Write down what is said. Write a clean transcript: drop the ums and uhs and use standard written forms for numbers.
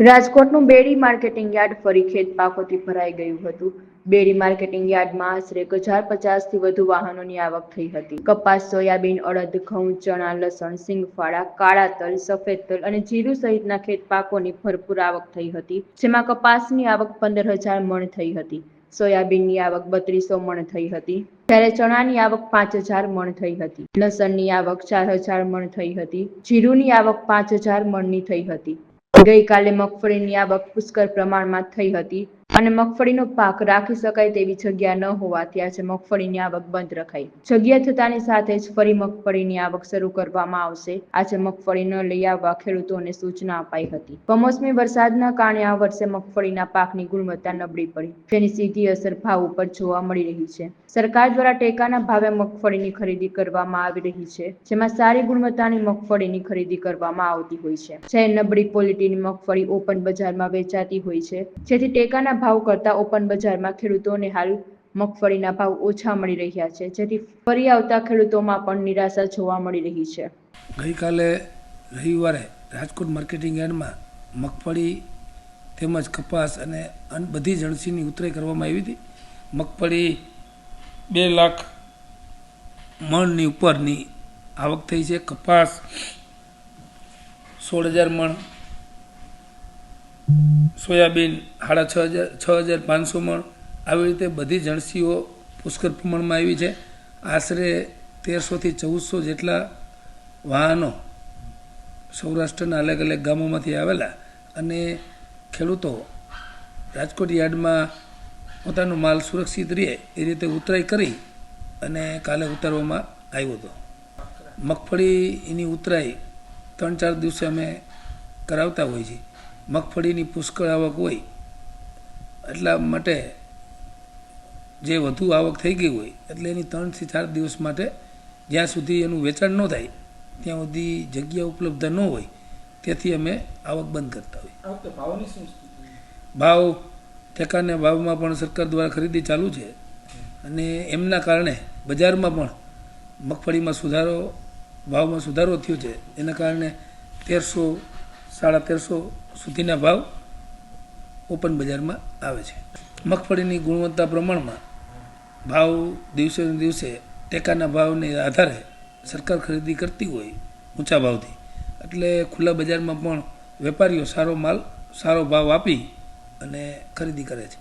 રાજકોટનું બેડી marketing yard ફરી ખેત પાકોથી ભરાઈ ગયું હતું. બેડી માર્કેટિંગ યાર્ડમાં આશરે 1050થી વધુ વાહનોની આવક થઈ હતી. કપાસ, સોયાબીન, અડદ, ઘઉં, ચણા, લસણ, સિંગફાળા, કાળા તલ, સફેદ તલ અને જીરું સહિતના ખેત પાકોની ભરપૂર આવક થઈ હતી. જેમાં કપાસની આવક 15,000 મણ થઈ હતી. સોયાબીનની આવક 3200 મણ થઈ હતી, જ્યારે ચણાની આવક 5000 મણ થઈ હતી. લસણની આવક 4000 મણ થઈ હતી. જીરુની આવક 5000 મણની થઈ હતી. ગઈકાલે મગફળીની આવક પુષ્કળ પ્રમાણમાં થઈ હતી અને મગફળીનો પાક રાખી શકાય તેવી જગ્યા ન હોવાથી આજે મગફળીની આવક બંધ રખાઈ. જગ્યા થતાની સાથે જ ફરી મગફળીની આવક શરૂ કરવામાં આવશે. આજે મગફળી ન લઈ આવવા ખેડૂતોને સૂચના અપાઈ હતી. કમોસમી વરસાદના કારણે આ વર્ષે મગફળીના પાકની ગુણવત્તા નબળી પડી, જેની સીધી અસર ભાવ ઉપર જોવા મળી રહી છે. સરકાર દ્વારા ટેકાના ભાવે મગફળીની ખરીદી કરવામાં આવી રહી છે, જેમાં સારી ગુણવત્તાની મગફળીની ખરીદી કરવામાં આવતી હોય છે. જ્યારે નબળી ક્વોલિટીની મગફળી ઓપન બજારમાં વેચાતી હોય છે, જેથી ટેકાના ભાવ કરતા ઓપન બજારમાં ખેડૂતોને હાલ મગફળીના ભાવ ઓછા મળી રહ્યા છે, જેથી ફરી આવતા ખેડૂતોમાં પણ નિરાશા જોવા મળી રહી છે. ગઈકાલે રવિવારે રાજકોટ માર્કેટિંગ યાર્ડમાં મગફળી તેમજ કપાસ અને બધી જણસીની ઉતરાઈ કરવામાં આવી હતી. મગફળી 2 લાખ મણની ઉપરની આવક થઈ છે. કપાસ 16,000 મણ, સોયાબીન 6,500 મણ, આવી રીતે બધી જણસીઓ પુષ્કળ પ્રમાણમાં આવી છે. આશરે 1300થી 1400 જેટલા વાહનો સૌરાષ્ટ્રના અલગ અલગ ગામોમાંથી આવેલા અને ખેડૂતો રાજકોટ યાર્ડમાં પોતાનો માલ સુરક્ષિત રહે એ રીતે ઉતરાઈ કરી અને કાલે ઉતારવામાં આવ્યો હતો. મગફળીની ઉતરાઈ 3-4 દિવસે અમે કરાવતા હોઈએ છીએ. મગફળીની પુષ્કળ આવક હોય એટલા માટે જે વધુ આવક થઈ ગઈ હોય એટલે એની 3થી 4 દિવસ માટે જ્યાં સુધી એનું વેચાણ ન થાય ત્યાં સુધી જગ્યા ઉપલબ્ધ ન હોય, તેથી અમે આવક બંધ કરતા હોઈએ. ભાવ ટેકાના ભાવમાં પણ સરકાર દ્વારા ખરીદી ચાલુ છે અને એમના કારણે બજારમાં પણ મગફળીમાં ભાવમાં સુધારો થયો છે. એના કારણે 1300, 1350 સુધીના ભાવ ઓપન બજારમાં આવે છે. મગફળીની ગુણવત્તા પ્રમાણમાં ભાવ દિવસે ને દિવસે ટેકાના ભાવને આધારે સરકાર ખરીદી કરતી હોય ઊંચા ભાવથી, એટલે ખુલ્લા બજારમાં પણ વેપારીઓ સારો માલ સારો ભાવ આપી અને ખરીદી કરે છે.